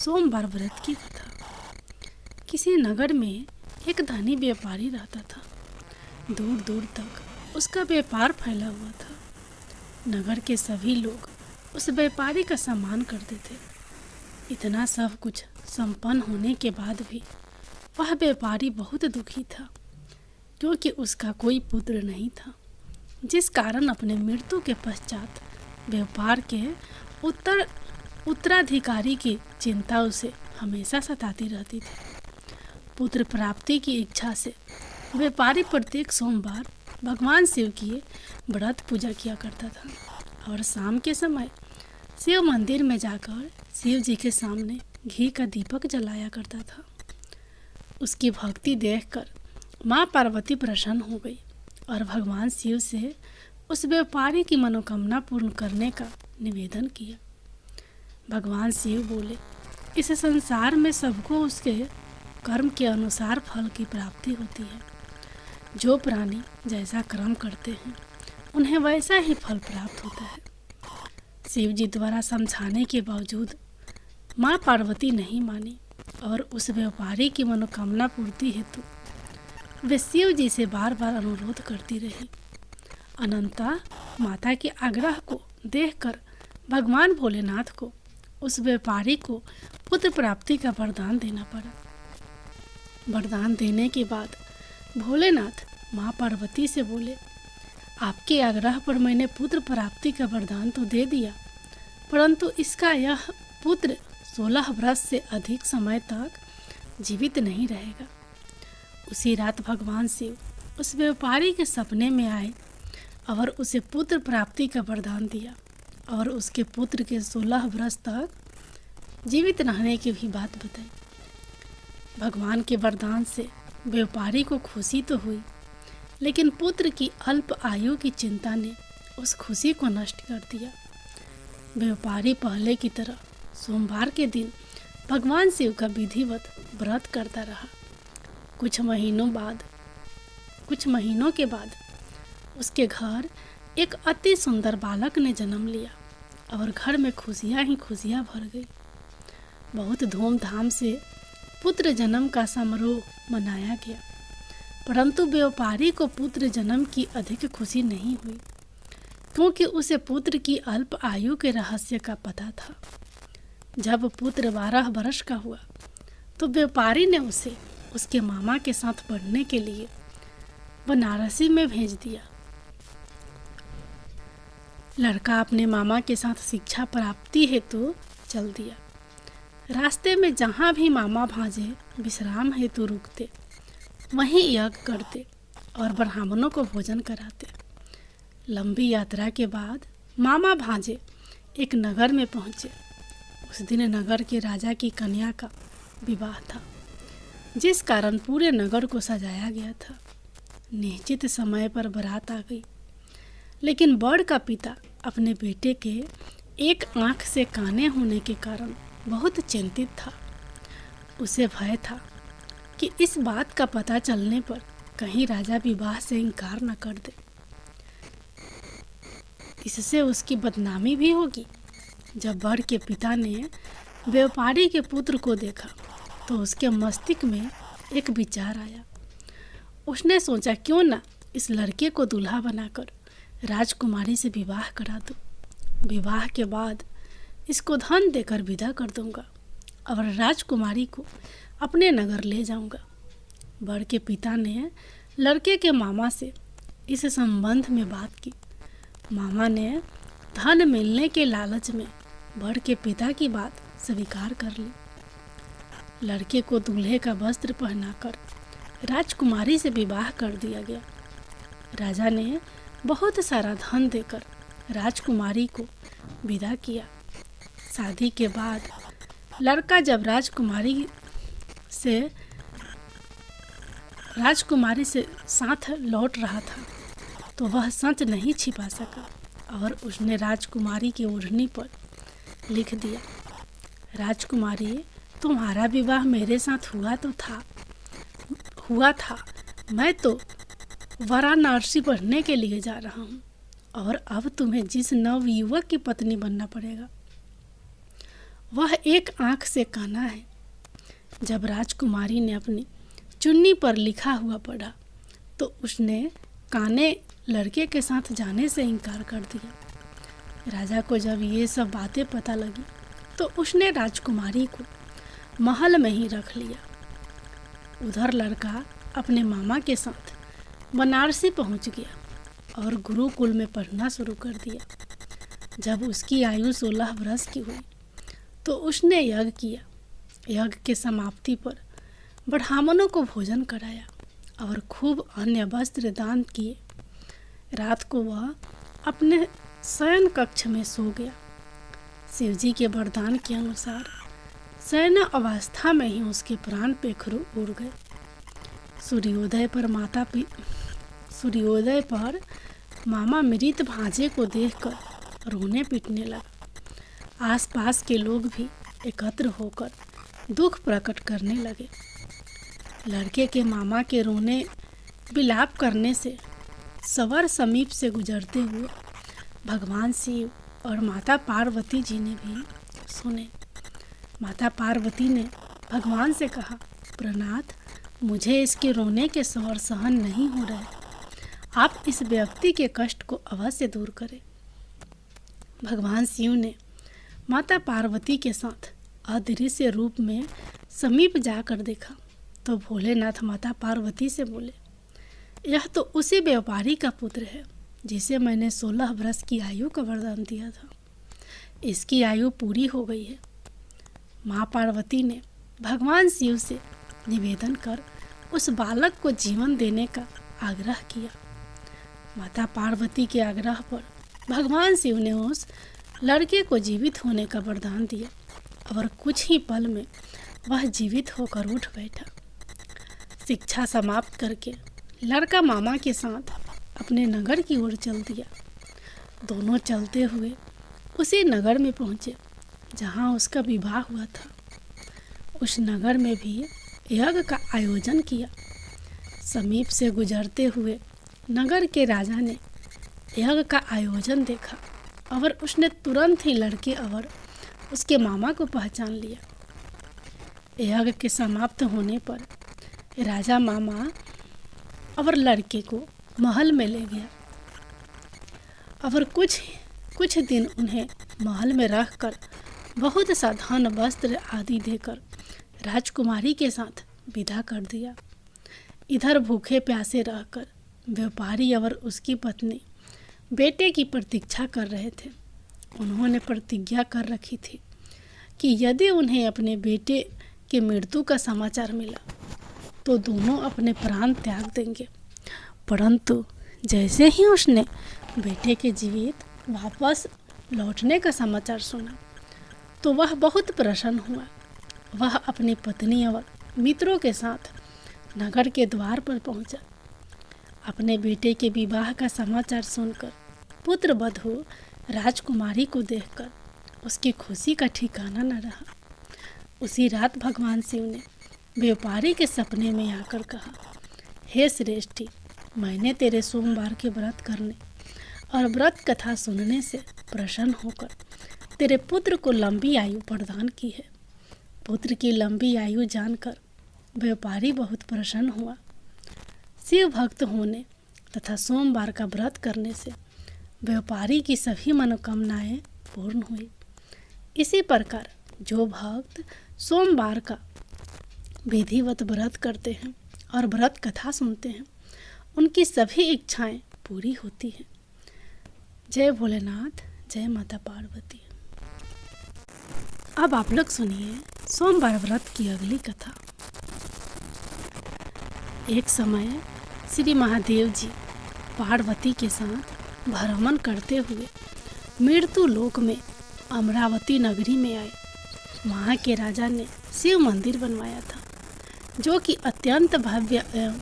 सोमवार व्रत की कथा। किसी नगर में एक धनी व्यापारी रहता था। दूर दूर तक उसका व्यापार फैला हुआ था। नगर के सभी लोग उस व्यापारी का सम्मान करते थे। इतना सब कुछ संपन्न होने के बाद भी वह व्यापारी बहुत दुखी था, क्योंकि उसका कोई पुत्र नहीं था, जिस कारण अपने मृत्यु के पश्चात व्यापार के उत्तराधिकारी की चिंता उसे हमेशा सताती रहती थी। पुत्र प्राप्ति की इच्छा से व्यापारी प्रत्येक सोमवार भगवान शिव की व्रत पूजा किया करता था और शाम के समय शिव मंदिर में जाकर शिव जी के सामने घी का दीपक जलाया करता था। उसकी भक्ति देखकर माँ पार्वती प्रसन्न हो गई और भगवान शिव से उस व्यापारी की मनोकामना पूर्ण करने का निवेदन किया। भगवान शिव बोले, इस संसार में सबको उसके कर्म के अनुसार फल की प्राप्ति होती है। जो प्राणी जैसा कर्म करते हैं उन्हें वैसा ही फल प्राप्त होता है। शिव जी द्वारा समझाने के बावजूद माँ पार्वती नहीं मानी और उस व्यापारी की मनोकामना पूर्ति हेतु वे शिव जी से बार बार अनुरोध करती रही। अनंता माता के आग्रह को देखकर भगवान भोलेनाथ को उस व्यापारी को पुत्र प्राप्ति का वरदान देना पड़ा। वरदान देने के बाद भोलेनाथ माँ पार्वती से बोले, आपके आग्रह पर मैंने पुत्र प्राप्ति का वरदान तो दे दिया, परंतु इसका यह पुत्र 16 वर्ष से अधिक समय तक जीवित नहीं रहेगा। उसी रात भगवान शिव उस व्यापारी के सपने में आए और उसे पुत्र प्राप्ति का वरदान दिया और उसके पुत्र के 16 वर्ष तक जीवित रहने की भी बात बताई। भगवान के वरदान से व्यापारी को खुशी तो हुई, लेकिन पुत्र की अल्प आयु की चिंता ने उस खुशी को नष्ट कर दिया। व्यापारी पहले की तरह सोमवार के दिन भगवान शिव का विधिवत व्रत करता रहा। कुछ महीनों के बाद उसके घर एक अति सुंदर बालक ने जन्म लिया और घर में खुशियां ही खुशियां भर गई। बहुत धूमधाम से पुत्र जन्म का समारोह मनाया गया, परंतु व्यापारी को पुत्र जन्म की अधिक खुशी नहीं हुई, क्योंकि उसे पुत्र की अल्प आयु के रहस्य का पता था। जब पुत्र 12 वर्ष का हुआ तो व्यापारी ने उसे उसके मामा के साथ पढ़ने के लिए बनारसी में भेज दिया। लड़का अपने मामा के साथ शिक्षा प्राप्ति हेतु चल दिया। रास्ते में जहाँ भी मामा भांजे विश्राम हेतु रुकते, वहीं यज्ञ करते और ब्राह्मणों को भोजन कराते। लंबी यात्रा के बाद मामा भांजे एक नगर में पहुँचे। उस दिन नगर के राजा की कन्या का विवाह था, जिस कारण पूरे नगर को सजाया गया था। निश्चित समय पर बारात आ गई, लेकिन बड़ का पिता अपने बेटे के एक आंख से काने होने के कारण बहुत चिंतित था। उसे भय था कि इस बात का पता चलने पर कहीं राजा विवाह से इनकार न कर दे, इससे उसकी बदनामी भी होगी। जब बड़ के पिता ने व्यापारी के पुत्र को देखा तो उसके मस्तिष्क में एक विचार आया। उसने सोचा, क्यों ना इस लड़के को दूल्हा बनाकर राजकुमारी से विवाह करा दूं। विवाह के बाद इसको धन देकर विदा कर दूंगा और राजकुमारी को अपने नगर ले जाऊंगा। बड़ के पिता ने लड़के के मामा से इस संबंध में बात की। मामा ने धन मिलने के लालच में बड़ के पिता की बात स्वीकार कर ली। लड़के को दूल्हे का वस्त्र पहनाकर राजकुमारी से विवाह कर दिया गया। राजा ने बहुत सारा धन देकर राजकुमारी को विदा किया। शादी के बाद लड़का जब राजकुमारी से साथ लौट रहा था तो वह सच नहीं छिपा सका और उसने राजकुमारी की ओढ़नी पर लिख दिया, राजकुमारी, तुम्हारा विवाह मेरे साथ हुआ था। मैं तो वाराणसी पढ़ने के लिए जा रहा हूँ और अब तुम्हें जिस नवयुवक की पत्नी बनना पड़ेगा वह एक आंख से काना है। जब राजकुमारी ने अपनी चुन्नी पर लिखा हुआ पढ़ा तो उसने काने लड़के के साथ जाने से इनकार कर दिया। राजा को जब ये सब बातें पता लगी तो उसने राजकुमारी को महल में ही रख लिया। उधर लड़का अपने मामा के साथ बनारसी पहुंच गया और गुरुकुल में पढ़ना शुरू कर दिया। जब उसकी आयु 16 वर्ष की हुई तो उसने यज्ञ किया। यज्ञ के समाप्ति पर ब्राह्मणों को भोजन कराया और खूब अन्य वस्त्र दान किए। रात को वह अपने शयन कक्ष में सो गया। शिवजी के वरदान के अनुसार शयन अवस्था में ही उसके प्राण पेखरू उड़ गए। सूर्योदय पर मामा मृत भांजे को देखकर रोने पीटने लगा। आसपास के लोग भी एकत्र होकर दुख प्रकट करने लगे। लड़के के मामा के रोने विलाप करने से सवर समीप से गुजरते हुए भगवान शिव और माता पार्वती जी ने भी सुने। माता पार्वती ने भगवान से कहा, प्रनाथ, मुझे इसके रोने के स्वर सहन नहीं हो रहे, आप इस व्यक्ति के कष्ट को अवश्य दूर करें। भगवान शिव ने माता पार्वती के साथ अदृश्य रूप में समीप जाकर देखा तो भोलेनाथ माता पार्वती से बोले, यह तो उसी व्यापारी का पुत्र है जिसे मैंने 16 वर्ष की आयु का वरदान दिया था। इसकी आयु पूरी हो गई है। माँ पार्वती ने भगवान शिव से निवेदन कर उस बालक को जीवन देने का आग्रह किया। माता पार्वती के आग्रह पर भगवान शिव ने उस लड़के को जीवित होने का वरदान दिया और कुछ ही पल में वह जीवित होकर उठ बैठा। शिक्षा समाप्त करके लड़का मामा के साथ अपने नगर की ओर चल दिया। दोनों चलते हुए उसी नगर में पहुँचे जहाँ उसका विवाह हुआ था। उस नगर में भी यज्ञ का आयोजन किया। समीप से गुजरते हुए नगर के राजा ने यज्ञ का आयोजन देखा और उसने तुरंत ही लड़के और उसके मामा को पहचान लिया। यज्ञ के समाप्त होने पर राजा मामा और लड़के को महल में ले गया और कुछ दिन उन्हें महल में रखकर बहुत सा धन वस्त्र आदि देकर राजकुमारी के साथ विदा कर दिया। इधर भूखे प्यासे रहकर व्यापारी और उसकी पत्नी बेटे की प्रतीक्षा कर रहे थे। उन्होंने प्रतिज्ञा कर रखी थी कि यदि उन्हें अपने बेटे की मृत्यु का समाचार मिला तो दोनों अपने प्राण त्याग देंगे। परंतु जैसे ही उसने बेटे के जीवित वापस लौटने का समाचार सुना तो वह बहुत प्रसन्न हुआ। वह अपनी पत्नी और मित्रों के साथ नगर के द्वार पर पहुंचा। अपने बेटे के विवाह का समाचार सुनकर पुत्र वधू राजकुमारी को देखकर उसकी खुशी का ठिकाना न रहा। उसी रात भगवान शिव ने व्यापारी के सपने में आकर कहा, हे श्रेष्ठी, मैंने तेरे सोमवार के व्रत करने और व्रत कथा सुनने से प्रसन्न होकर तेरे पुत्र को लंबी आयु प्रदान की है। पुत्र की लंबी आयु जानकर व्यापारी बहुत प्रसन्न हुआ। शिव भक्त होने तथा सोमवार का व्रत करने से व्यापारी की सभी मनोकामनाएं पूर्ण हुई। इसी प्रकार जो भक्त सोमवार का विधिवत व्रत करते हैं और व्रत कथा सुनते हैं उनकी सभी इच्छाएं पूरी होती हैं। जय भोलेनाथ, जय माता पार्वती। अब आप लोग सुनिए सोमवार व्रत की अगली कथा। एक समय श्री महादेव जी पार्वती के साथ भ्रमण करते हुए मृत्यु लोक में अमरावती नगरी में आए। वहाँ के राजा ने शिव मंदिर बनवाया था जो कि अत्यंत भव्य एवं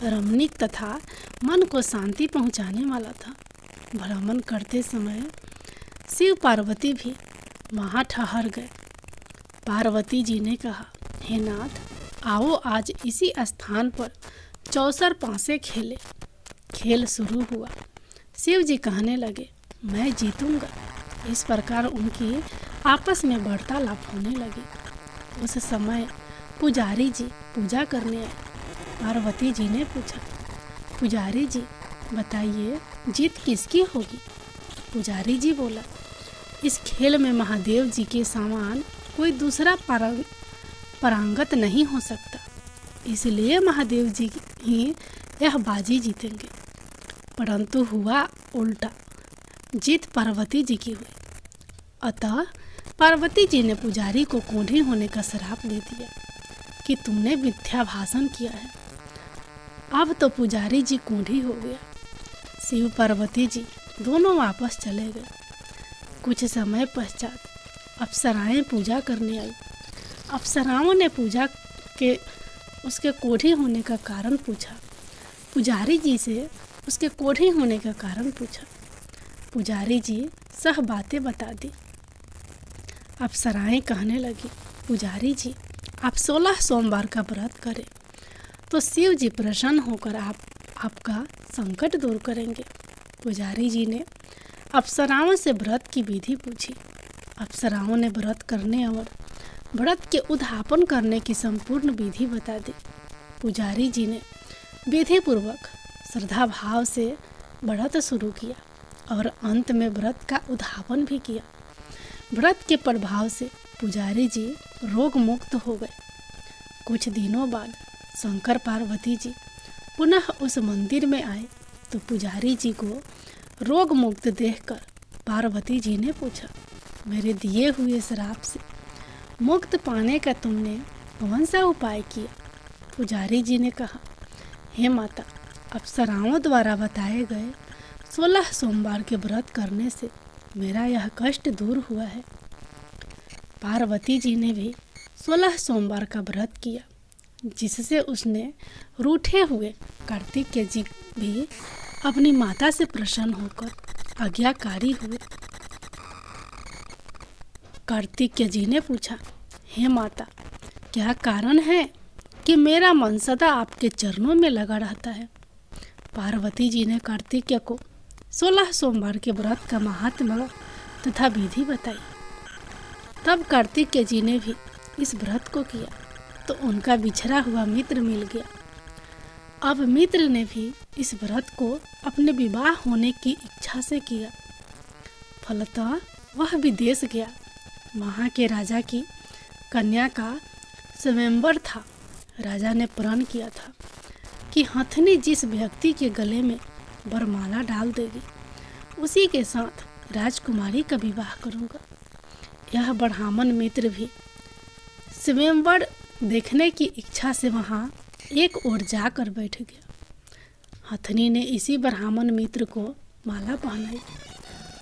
रमणीक तथा मन को शांति पहुँचाने वाला था। भ्रमण करते समय शिव पार्वती भी वहाँ ठहर गए। पार्वती जी ने कहा, हे नाथ, आओ आज इसी स्थान पर चौसर पासे खेले। खेल शुरू हुआ। शिव जी कहने लगे, मैं जीतूंगा। इस प्रकार उनकी आपस में वार्तालाप होने लगी। उस समय पुजारी जी पूजा करने आए। पार्वती जी ने पूछा, पुजारी जी बताइए जीत किसकी होगी? पुजारी जी बोला, इस खेल में महादेव जी के समान कोई दूसरा पारंगत नहीं हो सकता, इसलिए महादेव जी ही यह बाजी जीतेंगे। परंतु हुआ उल्टा, जीत पार्वती जी की हुई। अतः पार्वती जी ने पुजारी को कोढ़ी होने का श्राप दे दिया कि तुमने मिथ्या भाषण किया है। अब तो पुजारी जी कोढ़ी हो गया। शिव पार्वती जी दोनों वापस चले गए। कुछ समय पश्चात अप्सराएं पूजा करने आई। अप्सराओं ने पूजा के उसके कोढ़ी होने का कारण पूछा। पुजारी जी से उसके कोढ़ी होने का कारण पूछा। पुजारी जी सब बातें बता दी। अप्सराएं कहने लगी, पुजारी जी आप 16 सोमवार का व्रत करें तो शिव जी प्रसन्न होकर आपका संकट दूर करेंगे। पुजारी जी ने अप्सराओं से व्रत की विधि पूछी। अप्सराओं ने व्रत करने और व्रत के उद्यापन करने की संपूर्ण विधि बता दी। पुजारी जी ने विधि पूर्वक श्रद्धा भाव से व्रत शुरू किया और अंत में व्रत का उद्यापन भी किया। व्रत के प्रभाव से पुजारी जी रोग मुक्त हो गए। कुछ दिनों बाद शंकर पार्वती जी पुनः उस मंदिर में आए तो पुजारी जी को रोग मुक्त देखकर पार्वती जी ने पूछा, मेरे दिए हुए श्राप से मुक्त पाने का तुमने कौन सा उपाय किया? पुजारी जी ने कहा, हे माता, अप्सराओं द्वारा बताए गए 16 सोमवार के व्रत करने से मेरा यह कष्ट दूर हुआ है। पार्वती जी ने भी 16 सोमवार का व्रत किया, जिससे उसने रूठे हुए कार्तिकेय जी भी अपनी माता से प्रसन्न होकर आज्ञाकारी हुए। कार्तिकेय जी ने पूछा, हे माता, क्या कारण है कि मेरा मन सदा आपके चरणों में लगा रहता है? पार्वती जी ने कार्तिकेय को 16 सोमवार के व्रत का महात्म्य तथा विधि बताई। तब कार्तिकेय जी ने भी इस व्रत को किया तो उनका बिछड़ा हुआ मित्र मिल गया। अब मित्र ने भी इस व्रत को अपने विवाह होने की इच्छा से किया। फलतः वह विदेश गया। वहाँ के राजा की कन्या का स्वयंवर था। राजा ने प्रण किया था कि हथनी जिस व्यक्ति के गले में वरमाला डाल देगी उसी के साथ राजकुमारी का विवाह करूँगा। यह ब्राह्मण मित्र भी स्वयंवर देखने की इच्छा से वहाँ एक ओर जाकर बैठ गया। हथनी ने इसी ब्राह्मण मित्र को माला पहनाई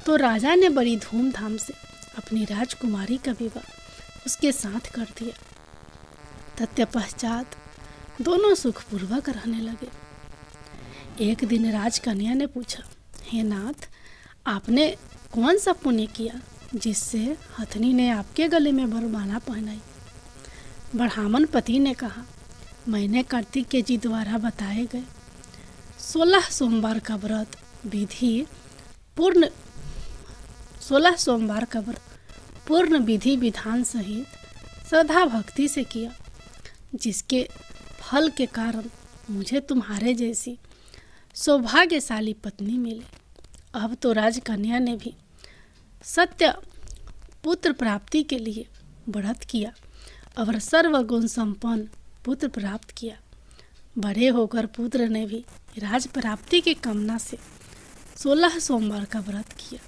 तो राजा ने बड़ी धूमधाम से अपनी राजकुमारी का विवाह उसके साथ कर दिया। तत्पश्चात दोनों सुखपूर्वक रहने लगे। एक दिन राजकन्या ने पूछा, हे नाथ, आपने कौन सा पुण्य किया जिससे हथनी ने आपके गले में वरमाला पहनाई? ब्राह्मण पति ने कहा, मैंने कार्तिकेय जी द्वारा बताए गए 16 सोमवार का व्रत पूर्ण विधि विधान सहित श्रद्धा भक्ति से किया, जिसके फल के कारण मुझे तुम्हारे जैसी सौभाग्यशाली पत्नी मिली। अब तो राजकन्या ने भी सत्य पुत्र प्राप्ति के लिए व्रत किया और सर्वगुण संपन्न पुत्र प्राप्त किया। बड़े होकर पुत्र ने भी राज प्राप्ति की कामना से 16 सोमवार का व्रत किया।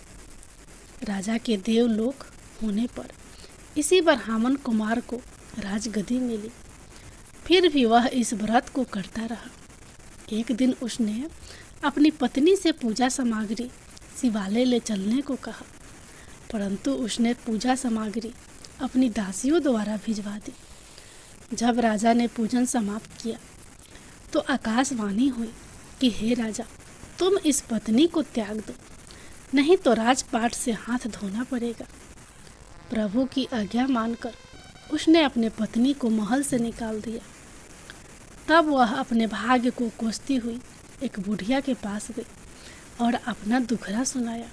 राजा के देवलोक होने पर इसी ब्राह्मण कुमार को राजगद्दी मिली। फिर भी वह इस व्रत को करता रहा। एक दिन उसने अपनी पत्नी से पूजा सामग्री शिवालय ले चलने को कहा, परंतु उसने पूजा सामग्री अपनी दासियों द्वारा भिजवा दी। जब राजा ने पूजन समाप्त किया तो आकाशवाणी हुई कि हे राजा, तुम इस पत्नी को त्याग दो, नहीं तो राजपाट से हाथ धोना पड़ेगा। प्रभु की आज्ञा मानकर उसने अपने पत्नी को महल से निकाल दिया। तब वह अपने भाग्य को कोसती हुई एक बुढ़िया के पास गई और अपना दुखड़ा सुनाया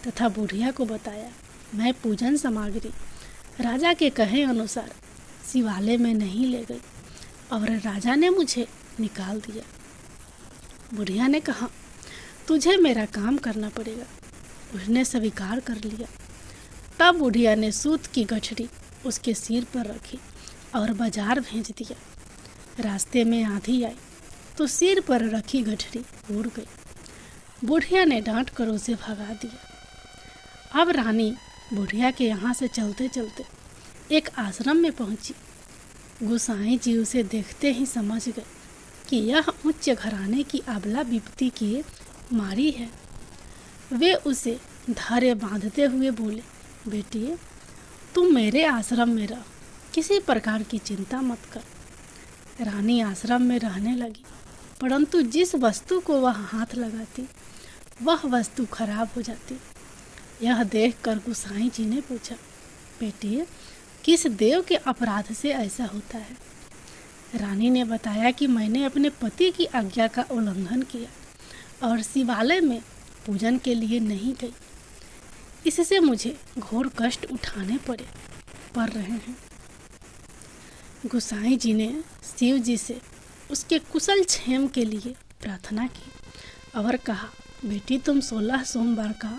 तथा बुढ़िया को बताया मैं पूजन सामग्री राजा के कहे अनुसार शिवालय में नहीं ले गई और राजा ने मुझे निकाल दिया। बुढ़िया ने कहा, तुझे मेरा काम करना पड़ेगा। उसने स्वीकार कर लिया। तब बुढ़िया ने सूत की गठरी उसके सिर पर रखी और बाजार भेज दिया। रास्ते में आंधी आई तो सिर पर रखी गठरी उड़ गई। बुढ़िया ने डांट कर उसे भगा दिया। अब रानी बुढ़िया के यहाँ से चलते चलते एक आश्रम में पहुंची। गोसाई जी उसे देखते ही समझ गए कि यह उच्च घराने की अबला विपत्ति की मारी है। वे उसे धैर्य बांधते हुए बोले, बेटी तुम मेरे आश्रम में रहो, किसी प्रकार की चिंता मत कर। रानी आश्रम में रहने लगी, परंतु जिस वस्तु को वह हाथ लगाती वह वस्तु खराब हो जाती। यह देखकर गोसाई जी ने पूछा, बेटी किस देव के अपराध से ऐसा होता है? रानी ने बताया कि मैंने अपने पति की आज्ञा का उल्लंघन किया और शिवालय में पूजन के लिए नहीं गई। इससे मुझे घोर कष्ट उठाने पड़ रहे हैं। गोसाई जी ने शिव जी से उसके कुशल क्षेम के लिए प्रार्थना की और कहा, बेटी तुम 16 सोमवार का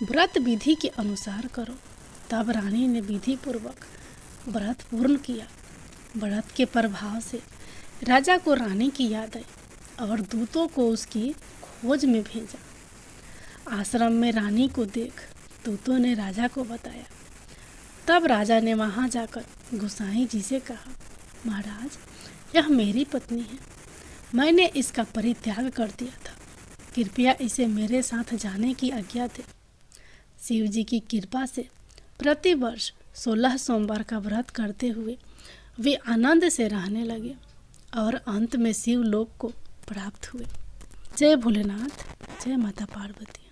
व्रत विधि के अनुसार करो। तब रानी ने विधि पूर्वक व्रत पूर्ण किया। व्रत के प्रभाव से राजा को रानी की याद आई और दूतों को उसकी खोज में भेजा। आश्रम में रानी को देख दूतों ने राजा को बताया। तब राजा ने वहां जाकर गोसाई जी से कहा, महाराज यह मेरी पत्नी है, मैंने इसका परित्याग कर दिया था, कृपया इसे मेरे साथ जाने की आज्ञा दे। शिव जी की कृपा से प्रतिवर्ष 16 सोमवार का व्रत करते हुए वे आनंद से रहने लगे और अंत में शिव लोक को प्राप्त हुए। जय भोलेनाथ, जय माता पार्वती।